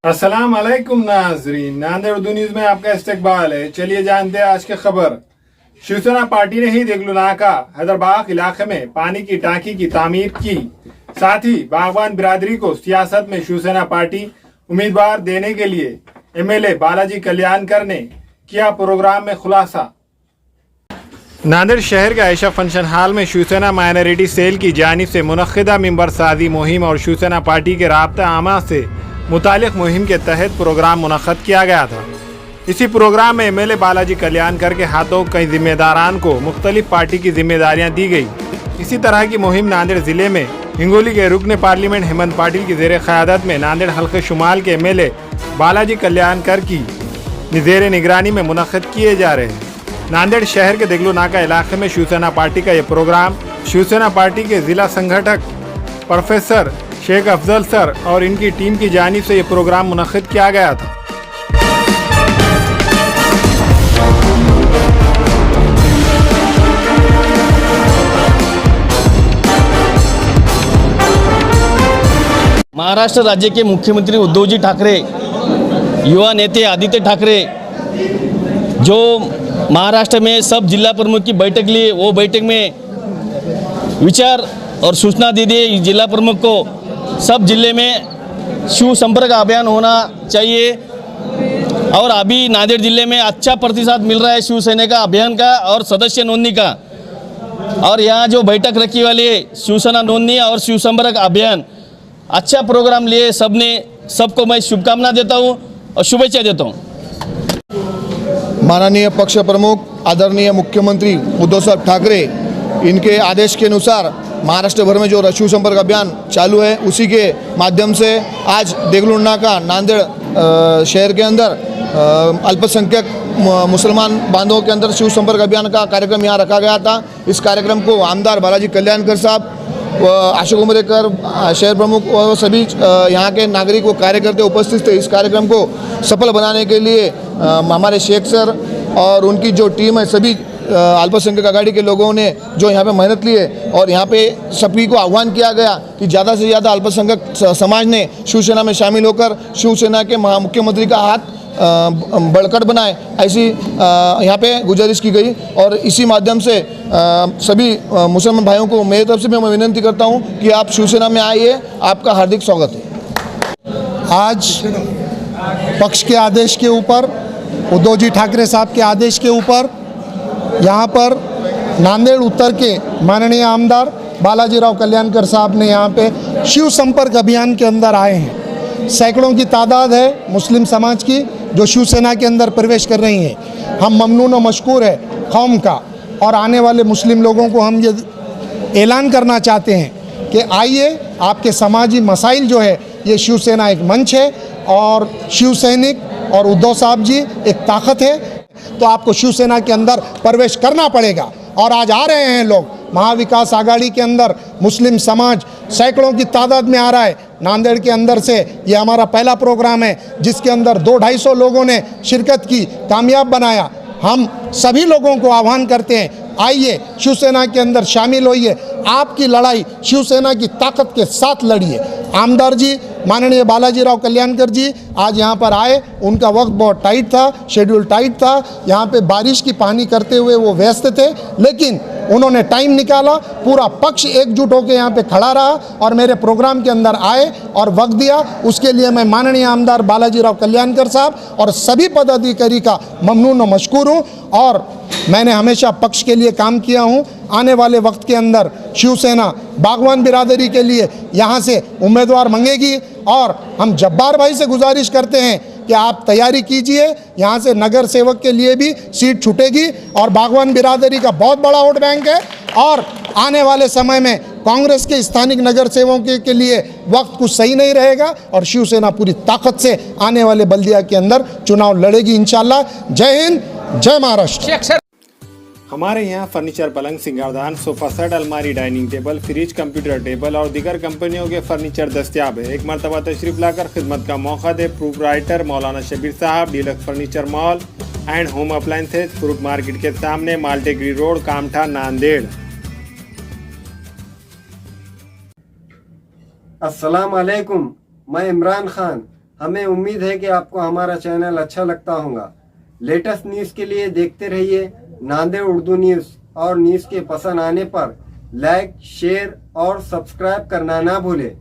अस्सलाम वालेकुम नाजरीन, नांदेड़ उर्दू न्यूज में आपका इस्तकबाल है। चलिए जानते हैं आज की खबर। शिवसेना पार्टी ने ही देगलुनाका हैदराबाद इलाके में पानी की टांकी की तामीर की। साथ ही बागवान बिरादरी को सियासत में शिवसेना पार्टी उम्मीदवार देने के लिए एमएलए बालाजी कल्याणकर ने किया प्रोग्राम में खुलासा। नांदेड़ शहर के आयशा फंक्शन हॉल में शिवसेना माइनॉरिटी सेल की जानिब से मुनक्किदा मिंबर साजी मुहिम और शिवसेना पार्टी के राब्ता आमा से मुतालिक मुहिम के तहत प्रोग्राम मुनक्कद किया गया था। इसी प्रोग्राम में एमएलए बालाजी कल्याणकर के हाथों कई जिम्मेदारान को मुख्तलिफ पार्टी की जिम्मेदारियां दी गई। इसी तरह की मुहिम नांदेड़ जिले में हिंगोली के रुकन पार्लियामेंट हेमंत पाटिल की ज़ेर क़यादत में नांदेड़ हल्के शुमाल के एमएलए बालाजी कल्याणकर की ज़ेर निगरानी में मुनक्कद किए जा रहे हैं। नांदेड़ शहर के देगलुनाका इलाके में शिवसेना पार्टी का यह प्रोग्राम शिवसेना पार्टी के ज़िला संगठक प्रोफेसर शेख अफजल सर और इनकी टीम की जानिब से ये प्रोग्राम मुनक्किद किया गया था। महाराष्ट्र राज्य के मुख्यमंत्री उद्धव जी ठाकरे, युवा नेता आदित्य ठाकरे जो महाराष्ट्र में सब जिला प्रमुख की बैठक लिए, वो बैठक में विचार और सूचना दे दिए जिला प्रमुख को सब जिले में शिव संपर्क अभियान होना चाहिए। और अभी नांदेड़ जिले में अच्छा प्रतिसाद मिल रहा है शिवसेना का अभियान का और सदस्य नोंदणी का। और यहाँ जो बैठक रखी वाली है शिवसेना नोंदणी और शिव संपर्क अभियान, अच्छा प्रोग्राम लिए सबने। सबको मैं शुभकामना देता हूँ और शुभेच्छा देता हूँ। माननीय पक्ष प्रमुख आदरणीय मुख्यमंत्री उद्धव साहब ठाकरे, इनके आदेश के अनुसार महाराष्ट्र भर में जो शिव संपर्क अभियान चालू है, उसी के माध्यम से आज देगलुनाका नांदेड़ शहर के अंदर अल्पसंख्यक मुसलमान बांधवों के अंदर शिव संपर्क अभियान का कार्यक्रम यहाँ रखा गया था। इस कार्यक्रम को आमदार बालाजी कल्याणकर साहब, अशोक उमरेकर शहर प्रमुख और सभी यहाँ के नागरिक व कार्यकर्ता उपस्थित थे। इस कार्यक्रम को सफल बनाने के लिए हमारे शेख सर और उनकी जो टीम है, सभी अल्पसंख्यक आघाड़ी के लोगों ने जो यहाँ पे मेहनत ली है और यहाँ पे सभी को आह्वान किया गया कि ज़्यादा से ज़्यादा अल्पसंख्यक समाज ने शिवसेना में शामिल होकर शिवसेना के मुख्यमंत्री का हाथ बढ़कर बनाए, ऐसी यहाँ पे गुजारिश की गई। और इसी माध्यम से सभी मुसलमान भाइयों को मेरी तरफ से मैं विनती करता हूँ कि आप शिवसेना में आइए, आपका हार्दिक स्वागत है। आज पक्ष के आदेश के ऊपर, उद्धव जी ठाकरे साहब के आदेश के ऊपर यहाँ पर नांदेड़ उत्तर के माननीय आमदार बालाजी राव कल्याणकर साहब ने यहाँ पे शिव संपर्क अभियान के अंदर आए हैं। सैकड़ों की तादाद है मुस्लिम समाज की जो शिवसेना के अंदर प्रवेश कर रही हैं। हम ममनून और मशकूर है कौम का, और आने वाले मुस्लिम लोगों को हम ये ऐलान करना चाहते हैं कि आइए, आपके समाजी मसाइल जो है, ये शिवसेना एक मंच है और शिव सैनिक और उद्धव साहब जी एक ताकत है, तो आपको शिवसेना के अंदर प्रवेश करना पड़ेगा। और आज आ रहे हैं लोग, महाविकास आघाड़ी के अंदर मुस्लिम समाज सैकड़ों की तादाद में आ रहा है। नांदेड़ के अंदर से ये हमारा पहला प्रोग्राम है जिसके अंदर 200-250 लोगों ने शिरकत की, कामयाब बनाया। हम सभी लोगों को आह्वान करते हैं, आइए शिवसेना के अंदर शामिल होइए, आपकी लड़ाई शिवसेना की ताकत के साथ लड़िए। आमदार जी माननीय बालाजी राव कल्याणकर जी आज यहाँ पर आए, उनका वक्त बहुत टाइट था, शेड्यूल टाइट था, यहाँ पे बारिश की पानी करते हुए वो व्यस्त थे, लेकिन उन्होंने टाइम निकाला, पूरा पक्ष एकजुट होकर यहाँ पे खड़ा रहा और मेरे प्रोग्राम के अंदर आए और वक्त दिया। उसके लिए मैं माननीय आमदार बालाजी राव कल्याणकर साहब और सभी पदाधिकारी का ममनून और मशकूर हूँ। और मैंने हमेशा पक्ष के लिए काम किया हूँ। आने वाले वक्त के अंदर शिवसेना बागवान बिरादरी के लिए यहाँ से उम्मीदवार मांगेगी और हम जब्बार भाई से गुजारिश करते हैं कि आप तैयारी कीजिए, यहाँ से नगर सेवक के लिए भी सीट छूटेगी और बागवान बिरादरी का बहुत बड़ा वोट बैंक है। और आने वाले समय में कांग्रेस के स्थानिक नगर सेवकों के लिए वक्त कुछ सही नहीं रहेगा और शिवसेना पूरी ताकत से आने वाले बल्दिया के अंदर चुनाव लड़ेगी इंशाल्लाह। जय हिंद, जय महाराष्ट्र। हमारे यहाँ फर्नीचर, पलंग, सिंगारदान, सोफा सेट, अलमारी, dining table, fridge, computer table और दीगर कंपनियों के फर्नीचर दस्तियाब है। एक मरतबा तशरीफ लाकर खिदमत का मौका दे। प्रोप्राइटर मौलाना शबीर साहब, deluxe furniture mall and home appliances, fruit market के सामने, माल्टेगरी रोड, कामठा, नांदेड़। अस्सलाम वालेकुम, मैं इमरान खान हमें उम्मीद है कि आपको हमारा चैनल अच्छा लगता होगा। लेटेस्ट न्यूज़ के लिए देखते रहिए नांदेड़ उर्दू न्यूज़, और न्यूज़ के पसंद आने पर लाइक, शेयर और सब्सक्राइब करना ना भूलें।